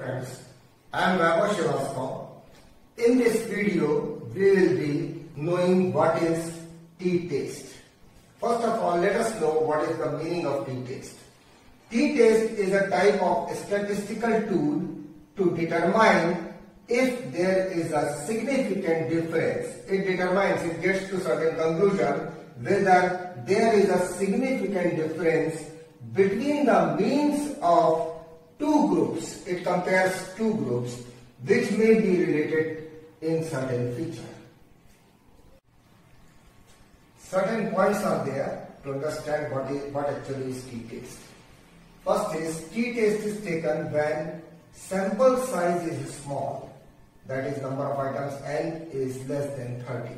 friends, I am Vaibhav Srivastava. In this video, we will be knowing what is t-test. First of all, let us know what is the meaning of t-test. T-test is a type of statistical tool to determine if there is a significant difference. It gets to certain conclusion whether there is a significant difference between the means of two groups. It compares two groups which may be related in certain feature. Certain points are there to understand what actually is t-test. First is, t-test is taken when sample size is small, that is number of items n is less than 30.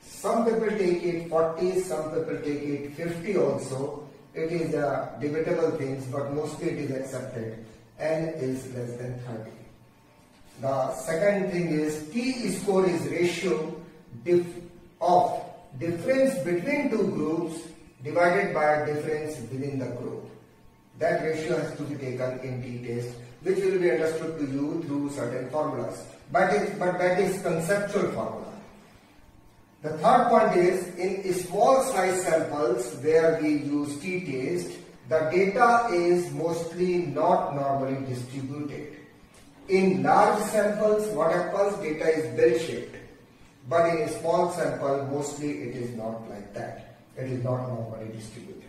Some people take it 40, some people take it 50 also. It is a debatable thing, but mostly it is accepted. N is less than 30. The second thing is, t-score is ratio of difference between two groups divided by difference within the group. That ratio has to be taken in t-test, which will be understood to you through certain formulas. But that is conceptual formula. The third point is, in small size samples where we use t-test, the data is mostly not normally distributed. In large samples, what happens? Data is bell-shaped. But in a small sample, mostly it is not like that. It is not normally distributed.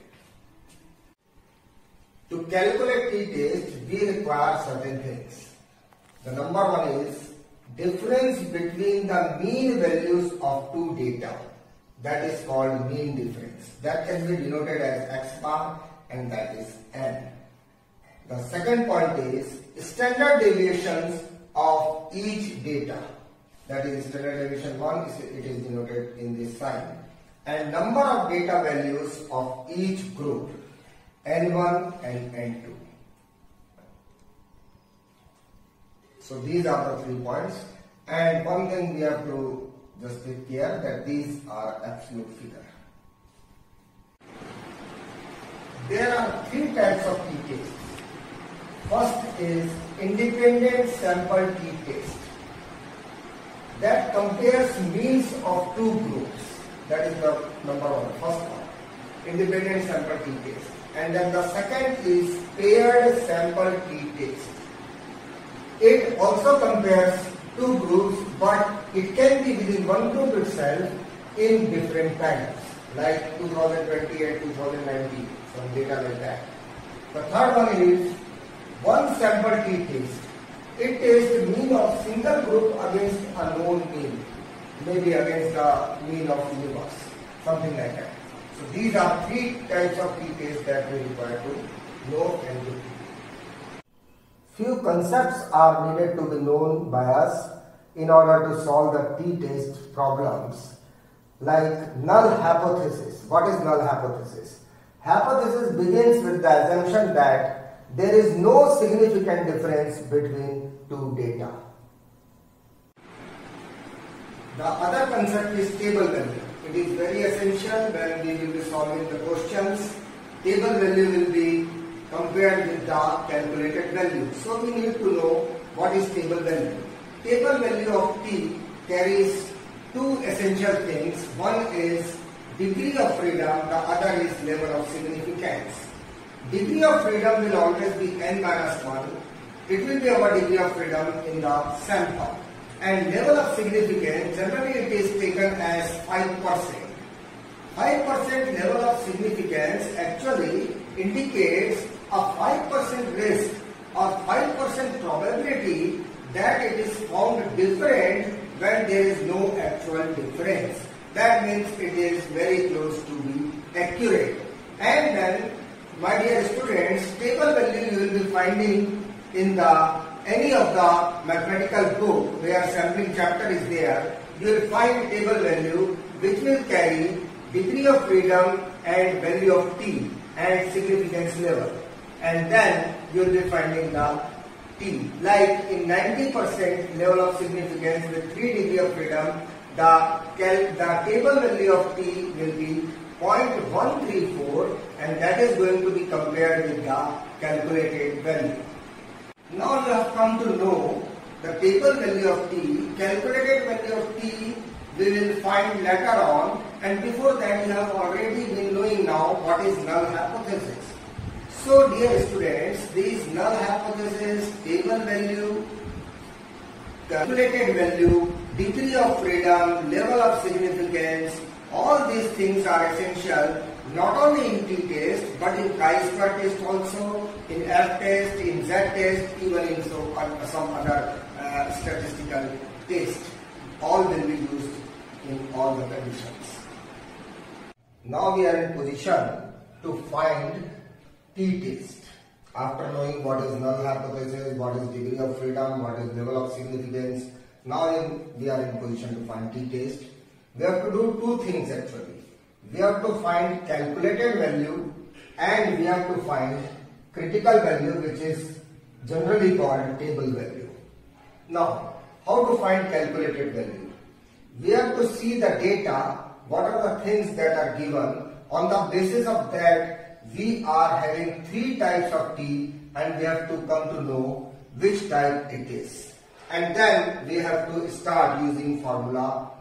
To calculate t-test, we require certain things. The number one is difference between the mean values of two data. That is called mean difference. That can be denoted as x bar, and that is n. The second point is standard deviations of each data. That is standard deviation 1, it is denoted in this sign. And number of data values of each group, n1 and n2. So these are the 3 points. And one thing we have to just take care that these are absolute figure. There are 3 types of t-test. First is independent sample t-test. That compares means of two groups. That is the number one, first one. Independent sample t-test. And then the second is paired sample t-test. It also compares two groups, but it can be within one group itself in different times, like 2020 and 2019, some data like that. The third one is one sample t-test. It tests the mean of single group against a known mean, maybe against the mean of universe, something like that. So these are 3 types of t-tests that we require to know and do. Few concepts are needed to be known by us in order to solve the t-test problems, like null hypothesis. What is null hypothesis? Hypothesis begins with the assumption that there is no significant difference between two data. The other concept is table value. It is very essential when we will be solving the questions. Table value will be compared with the calculated value. So we need to know what is table value. Table value of t carries 2 essential things. One is degree of freedom, the other is level of significance. Degree of freedom will always be n minus 1. It will be our degree of freedom in the sample. And level of significance, generally it is taken as 5%. 5% level of significance actually indicates a 5% risk or 5% probability that it is found different when there is no actual difference. That means it is very close to be accurate. And then, my dear students, table value you will be finding in any of the mathematical book where sampling chapter is there. You will find table value which will carry degree of freedom and value of t and significance level. And then you will be finding the t. Like in 90% level of significance with 3 degree of freedom, the table value of t will be 0.134, and that is going to be compared with the calculated value. Now you have come to know the table value of t, calculated value of t we will find later on, and before that you have already been knowing now what is null hypothesis. So dear students, this null hypothesis, table value, calculated value, degree of freedom, level of significance, all these things are essential not only in t-test but in chi-square test also, in f-test, in z-test, even in some other statistical test. All will be used in all the conditions. Now we are in position to find t-test. After knowing what is null hypothesis, what is degree of freedom, what is level of significance, now we are in position to find t-test. We have to do two things actually. We have to find calculated value and we have to find critical value, which is generally called table value. Now, how to find calculated value? We have to see the data, what are the things that are given. On the basis of that, we are having three types of t and we have to come to know which type it is. And then we have to start using formula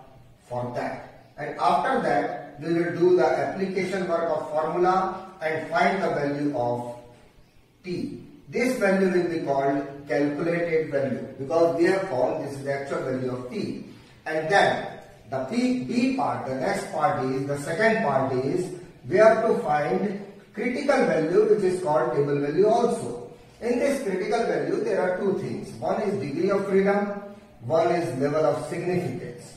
for that. And after that, we will do the application work of formula and find the value of t. This value will be called calculated value because we have found this is the actual value of t. And then the B part, the next part is, the second part is, we have to find critical value, which is called table value also. In this critical value, there are two things. One is degree of freedom, one is level of significance.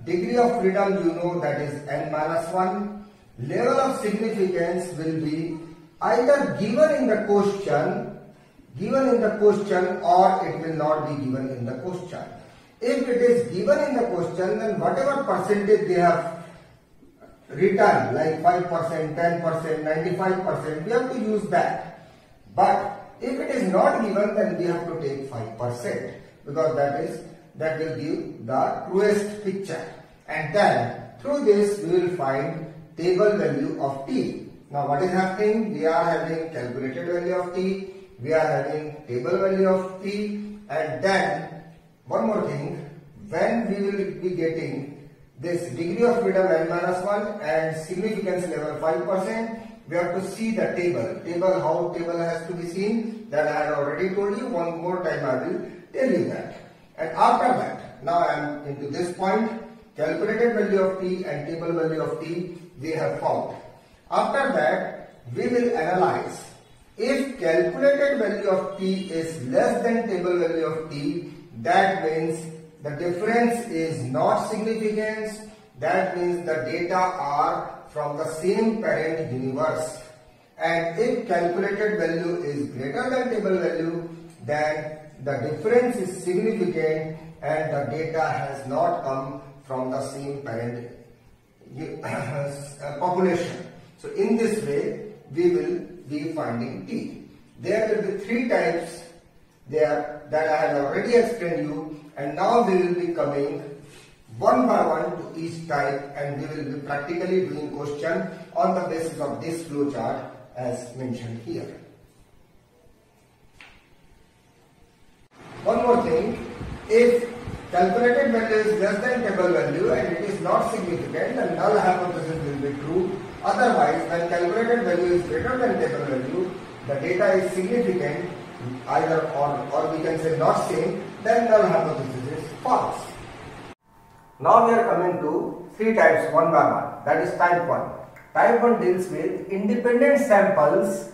Degree of freedom, you know, that is n-1. Level of significance will be either given in the question or it will not be given in the question. If it is given in the question, then whatever percentage they have written, like 5%, 10%, 95%, we have to use that. But if it is not given, then we have to take 5% because that will give the truest picture. And then through this we will find table value of t. Now what is happening? We are having calculated value of t, we are having table value of t, and then one more thing, when we will be getting this degree of freedom n-1 and significance level 5%, we have to see the table. How table has to be seen, that I had already told you. One more time I will tell you that. And after that, now I am into this point, calculated value of t and table value of t we have found. After that, we will analyze. If calculated value of t is less than table value of t, that means the difference is not significant. That means the data are from the same parent universe. And if calculated value is greater than table value, then the difference is significant and the data has not come from the same parent population. So in this way, we will be finding t. There will be three types there that I have already explained you, and now we will be coming one by one to each type and we will be practically doing question on the basis of this flow chart as mentioned here. One more thing, if calculated value is less than table value and it is not significant, then null hypothesis will be true. Otherwise, when calculated value is greater than table value, the data is significant, either or we can say not same, then null hypothesis is false. Now we are coming to three types one by one. That is type 1. Type 1 deals with independent samples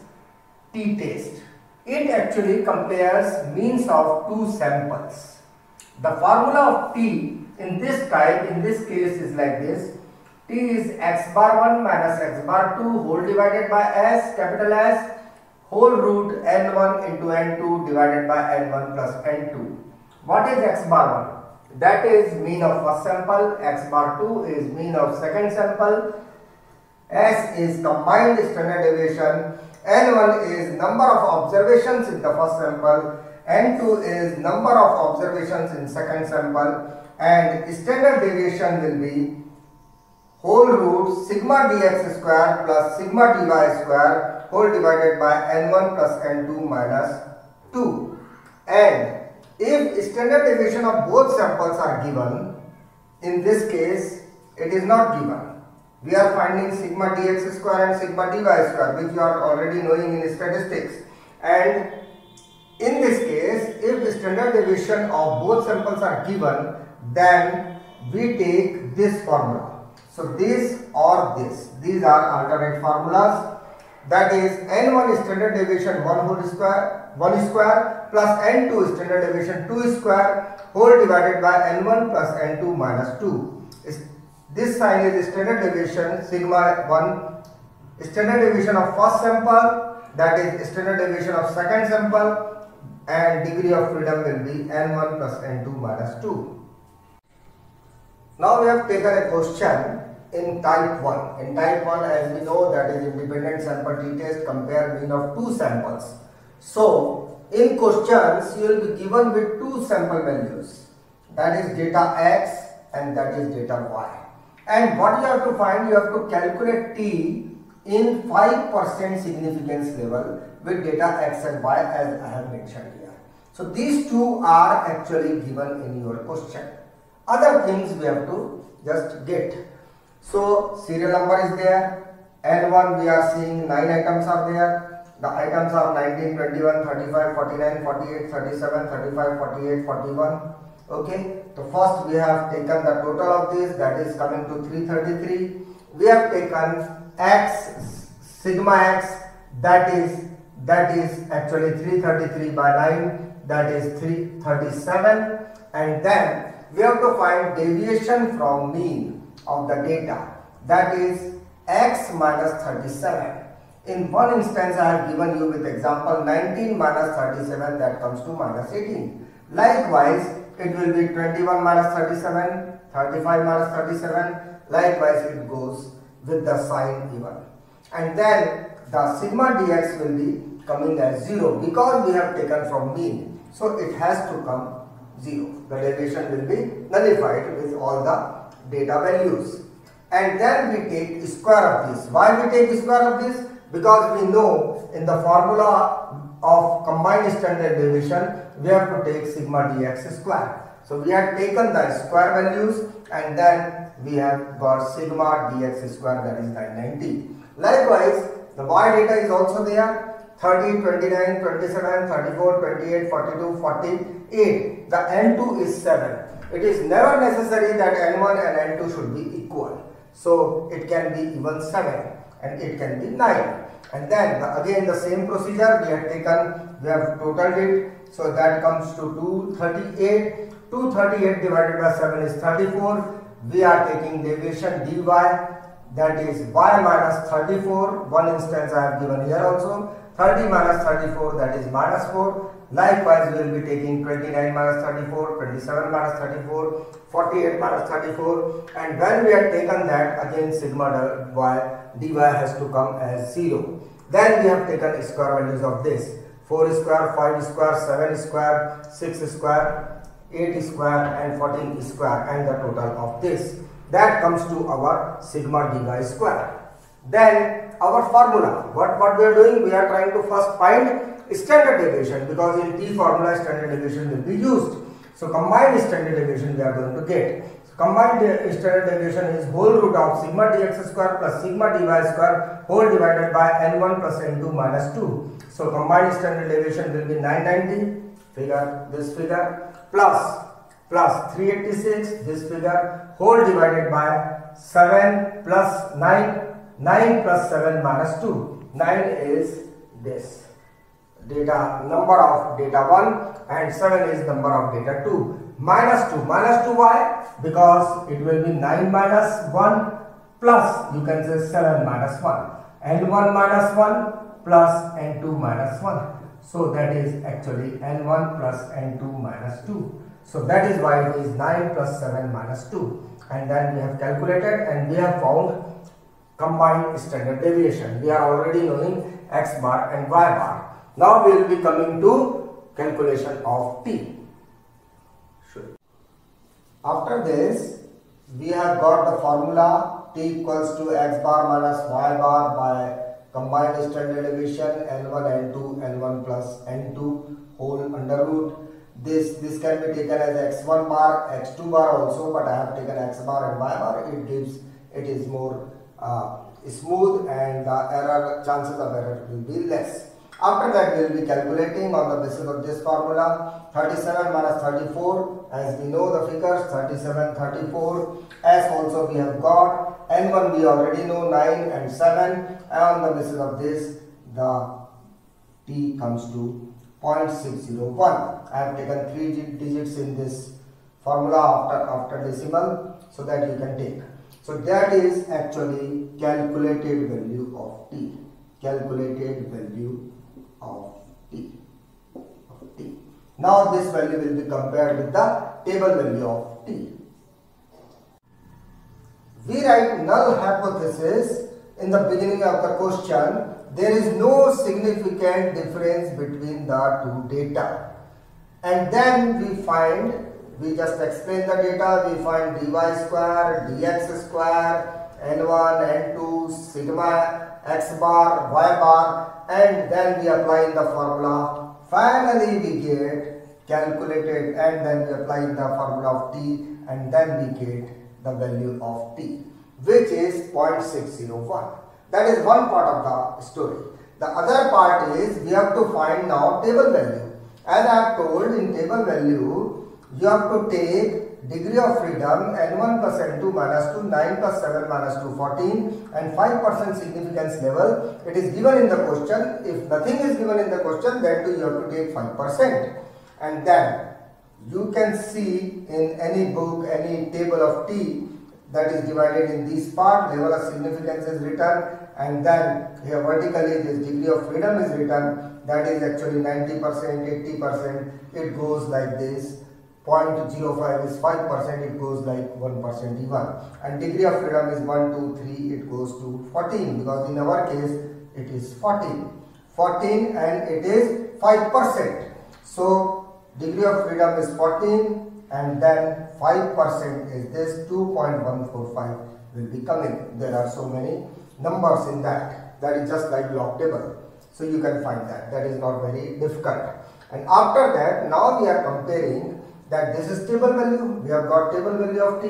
t-test. It actually compares means of two samples. The formula of t in this type, in this case, is like this. T is x bar 1 minus x bar 2 whole divided by s, capital S, whole root n1 into n2 divided by n1 plus n2. What is x bar 1? That is mean of first sample, x bar 2 is mean of second sample, s is combined standard deviation, n1 is number of observations in the first sample, n2 is number of observations in second sample, and standard deviation will be whole root sigma dx square plus sigma dy square whole divided by n1 plus n2 minus 2. And if standard deviation of both samples are given, in this case it is not given. We are finding sigma dx square and sigma dy square, which you are already knowing in statistics. And in this case, if standard deviation of both samples are given, then we take this formula. So this or this, these are alternate formulas. That is n1 standard deviation 1 square plus n2 standard deviation 2 square whole divided by n1 plus n2 minus 2. This sign is standard deviation sigma 1 standard deviation of first sample, that is standard deviation of second sample, and degree of freedom will be n1 plus n2 minus 2. Now we have taken a question in type 1. In type 1, as we know, that is independent sample t-test, compare mean of two samples. So in questions you will be given with two sample values, that is data x and that is data y. And what you have to find, you have to calculate t in 5% significance level with data x and y, as I have mentioned here. So these two are actually given in your question. Other things we have to just get. So serial number is there. N1 we are seeing 9 items are there. The items are 19, 21, 35, 49, 48, 37, 35, 48, 41. Okay. So first we have taken the total of this, that is coming to 333. We have taken x, sigma x, that is actually 333 by 9, that is 337. And then we have to find deviation from mean of the data, that is x minus 37. In one instance I have given you with example 19 minus 37, that comes to minus 18. Likewise it will be 21 minus 37, 35 minus 37, likewise it goes with the sign given. And then the sigma dx will be coming as 0 because we have taken from mean. So it has to come 0. The deviation will be nullified with all the data values. And then we take square of this. Why we take square of this? Because we know in the formula of combined standard deviation we have to take sigma dx square. So we have taken the square values and then we have got sigma dx square, that is 990. Likewise the y data is also there. 30, 29, 27, 34, 28, 42, 48. The n2 is 7. It is never necessary that n1 and n2 should be equal. So it can be even 7 and it can be 9. And then again the same procedure we have taken, we have totaled it. So that comes to 238. 238 divided by 7 is 34. We are taking deviation dy, that is y minus 34. One instance I have given here also. 30 minus 34, that is minus 4. Likewise we will be taking 29 minus 34, 27 minus 34, 48 minus 34. And when we have taken that, again sigma dy has to come as 0. Then we have taken square values of this. 4 square, 5 square, 7 square, 6 square, 8 square and 14 square, and the total of this. That comes to our sigma dy square. Then our formula, what we are doing, we are trying to first find standard deviation, because in T formula standard deviation will be used. So combined standard deviation we are going to get. So combined standard deviation is whole root of sigma dx square plus sigma dy square whole divided by n1 plus n2 minus 2. So combined standard deviation will be 990, this figure, plus 386, this figure, whole divided by 7 plus 9 plus 7 minus 2. 9 is this data, number of data 1, and 7 is number of data 2. Minus 2 why? Because it will be 9 minus 1 plus, you can say 7 minus 1, n1 minus 1 plus n2 minus 1. So that is actually n1 plus n2 minus 2. So that is why it is 9 plus 7 minus 2. And then we have calculated and we have found combined standard deviation. We are already knowing x bar and y bar. Now we will be coming to calculation of t. After this, we have got the formula t equals to x bar minus y bar by combined standard deviation N1 N2 N1 plus N2 whole under root. This can be taken as x1 bar, x2 bar also, but I have taken x bar and y bar. It is more smooth, and the chances of error will be less. After that, we will be calculating on the basis of this formula. 37 minus 34, as we know the figures, 37, 34. As also we have got N1 we already know, 9 and 7, and on the basis of this the T comes to 0.601. I have taken 3 digits in this formula after decimal, so that you can take. So that is actually calculated value of T. Calculated value of T. Now this value will be compared with the table value of T. We write null hypothesis in the beginning of the question. There is no significant difference between the two data. And then we just explain the data, we find dy square, dx square, n1, n2, sigma, x bar, y bar, and then we apply in the formula. Finally we get calculated, and then we apply in the formula of t, and then we get the value of t, which is 0.601. That is one part of the story. The other part is we have to find now table value. As I have told, in table value you have to take degree of freedom n1 plus n2 minus 2, 9 plus 7 minus 2, 14, and 5% significance level. It is given in the question. If nothing is given in the question, then too you have to take 5%. And then you can see in any book, any table of T, that is divided in this part, level of significance is written, and then here vertically this degree of freedom is written. That is actually 90%, 80%, it goes like this. 0.05 is 5%, it goes like 1% even. And degree of freedom is 1, 2, 3, it goes to 14, because in our case it is 14. 14 and it is 5%. So degree of freedom is 14, and then 5% is this 2.145 will be coming. There are so many numbers in that. That is just like log table. So you can find that. That is not very difficult. And after that, now we are comparing that this is table value. We have got table value of T.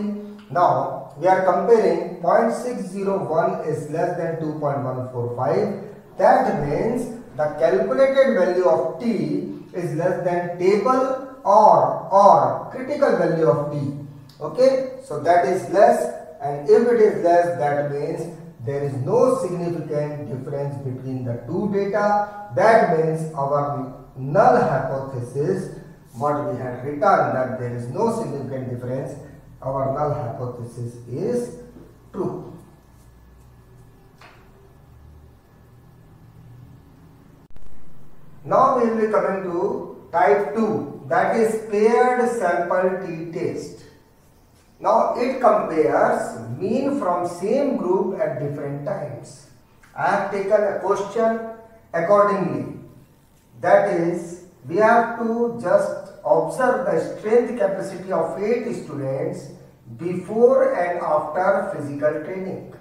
Now we are comparing 0.601 is less than 2.145. That means the calculated value of T is less than table or critical value of T. Okay, so that is less, and if it is less, that means there is no significant difference between the two data. That means our null hypothesis, what we had written, that there is no significant difference, our null hypothesis is true. Now we will be coming to type 2, that is paired sample t-test. Now it compares mean from same group at different times. I have taken a question accordingly. That is, we have to just observe the strength capacity of 8 students before and after physical training.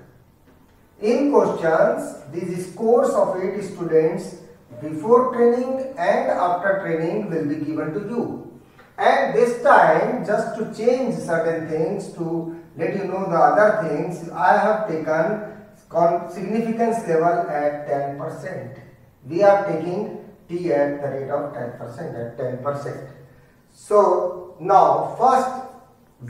In questions, these scores of 8 students before training and after training will be given to you. And this time, just to change certain things, to let you know the other things, I have taken significance level at 10%. We are taking T at the rate of 10%, at 10%. So now first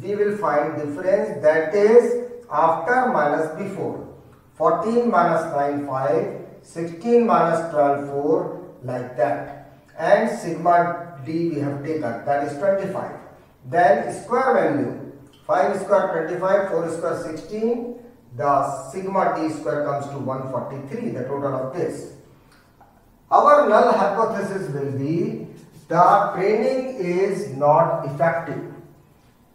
we will find difference, that is after minus before. 14 minus 9, 5, 16 minus 12, 4, like that. And sigma D we have taken, that is 25. Then square value, 5 square 25, 4 square 16, the sigma D square comes to 143, the total of this. Our null hypothesis will be the training is not effective.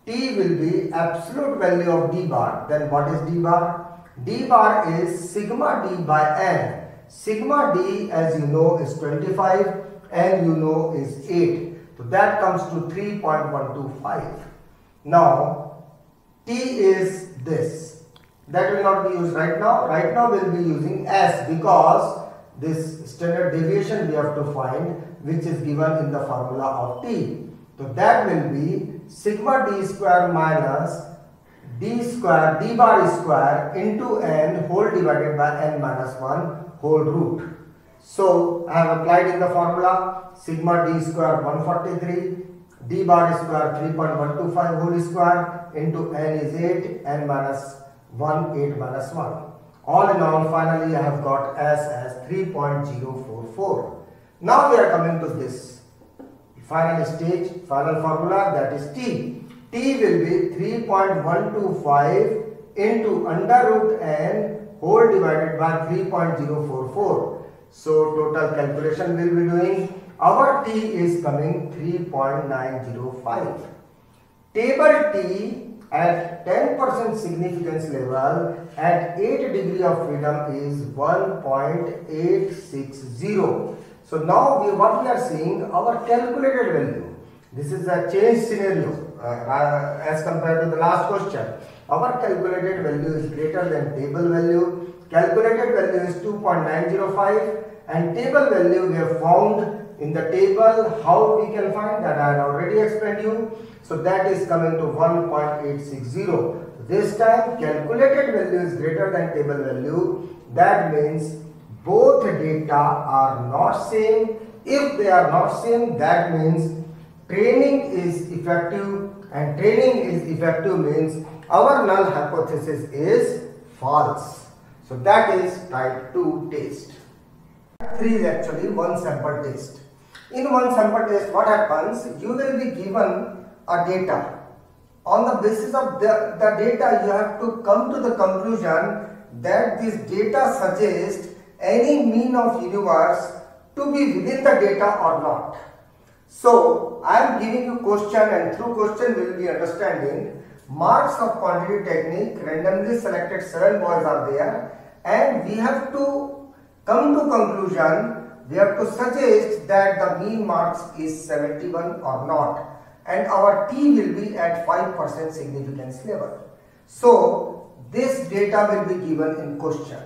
T will be absolute value of D bar. Then what is D bar? D bar is sigma D by N. Sigma D, as you know, is 25, and you know is 8. So that comes to 3.125. Now T is this. That will not be used right now. Right now we will be using S, because this standard deviation we have to find, which is given in the formula of T. So that will be sigma d square minus d square d bar square into n whole divided by n minus 1 whole root. So I have applied in the formula sigma d square 143, d bar square 3.125 whole square into n is 8, n minus 1, 8 minus 1. All in all, finally I have got S as 3.044. Now we are coming to this final stage, final formula, that is T. T will be 3.125 into under root n whole divided by 3.044. So total calculation we will be doing. Our T is coming 3.905. Table T at 10% significance level at 8 degree of freedom is 1.860. So now what we are seeing, our calculated value. This is a change scenario as compared to the last question. Our calculated value is greater than table value. Calculated value is 2.905 and table value we have found in the table. How we can find that I have already explained you. So that is coming to 1.860. This time calculated value is greater than table value. That means both data are not same. If they are not same, that means training is effective, and training is effective means our null hypothesis is false. So that is type 2 test. Type 3 is actually one sample test. In one sample test, what happens? You will be given a data. On the basis of the data, you have to come to the conclusion that this data suggests any mean of universe to be within the data or not. So I am giving you question, and through question we will be understanding marks of quantity technique. Randomly selected 7 boys are there, and we have to come to conclusion. We have to suggest that the mean marks is 71 or not, and our T will be at 5% significance level. So this data will be given in question.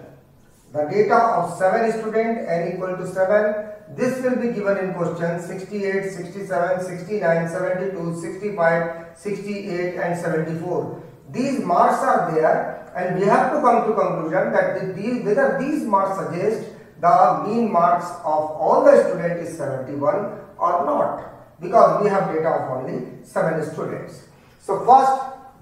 The data of 7 students, n equal to 7. This will be given in question 68, 67, 69, 72, 65, 68 and 74. These marks are there, and we have to come to conclusion that whether these marks suggest the mean marks of all the students is 71 or not, because we have data of only 7 students. So first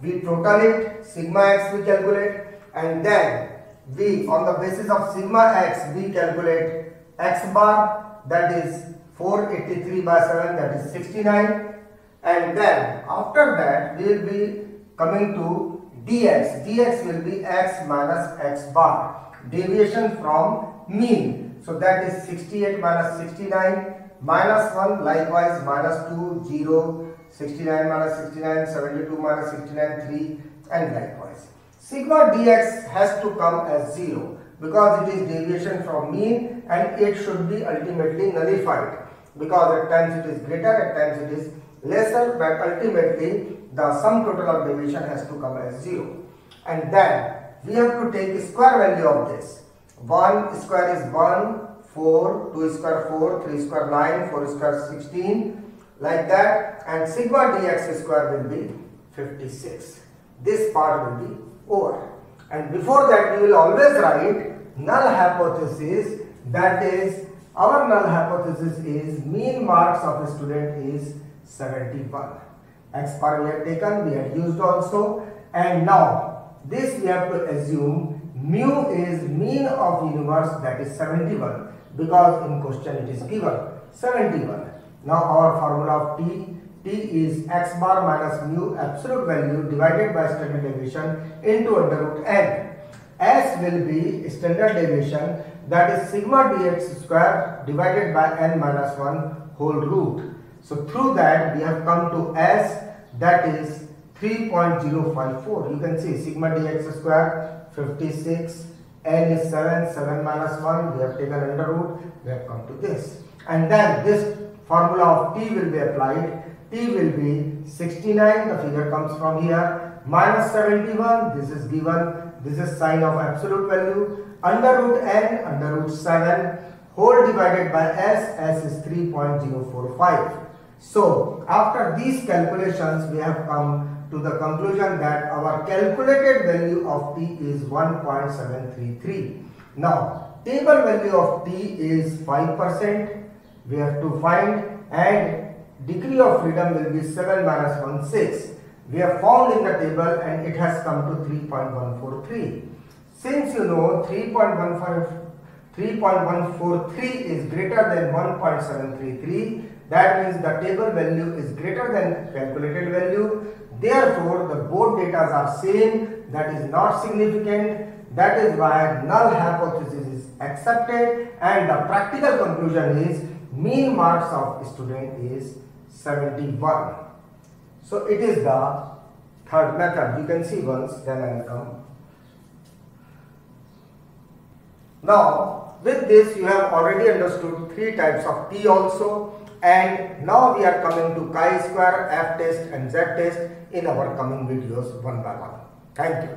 we total it, sigma x we calculate, and then we, on the basis of sigma x, we calculate x bar, that is 483 by 7, that is 69, and then after that we will be coming to dx. Dx will be x minus x bar, deviation from mean. So that is 68 minus 69, minus 1, likewise minus 2, 0, 69 minus 69, 72 minus 69, 3, and likewise. Sigma dx has to come as 0 because it is deviation from mean, and it should be ultimately nullified, because at times it is greater, at times it is lesser, but ultimately the sum total of deviation has to come as 0. And then we have to take the square value of this. 1 square is 1, 4, 2 square 4, 3 square 9, 4 square 16, like that, and sigma dx square will be 56. This part will be over. And before that we will always write null hypothesis, that is our null hypothesis is mean marks of a student is 71. X bar we have taken, we had used also, and now this we have to assume mu is mean of universe, that is 71, because in question it is given 71. Now our formula of T is x bar minus mu absolute value divided by standard deviation into under root n. S will be standard deviation, that is sigma dx square divided by n minus 1 whole root. So through that we have come to S, that is 3.054. You can see sigma dx square 56, n is 7, 7 minus 1, we have taken under root, we have come to this. And then this formula of T will be applied. T will be 69, the figure comes from here, minus 71, this is given, this is sign of absolute value, under root n, under root 7, whole divided by s is 3.045. So after these calculations, we have come to the conclusion that our calculated value of t is 1.733. Now, table value of t is 5%. We have to find, and degree of freedom will be 7 minus 1, 6. We have found in the table and it has come to 3.143. Since you know 3.143 is greater than 1.733, that means the table value is greater than calculated value. Therefore, the both data are same, that is not significant. That is why null hypothesis is accepted, and the practical conclusion is mean marks of student is 71. So it is the third method. You can see once, then I will come. Now with this you have already understood three types of t also, and now we are coming to chi-square, f test and z test in our coming videos one by one. Thank you.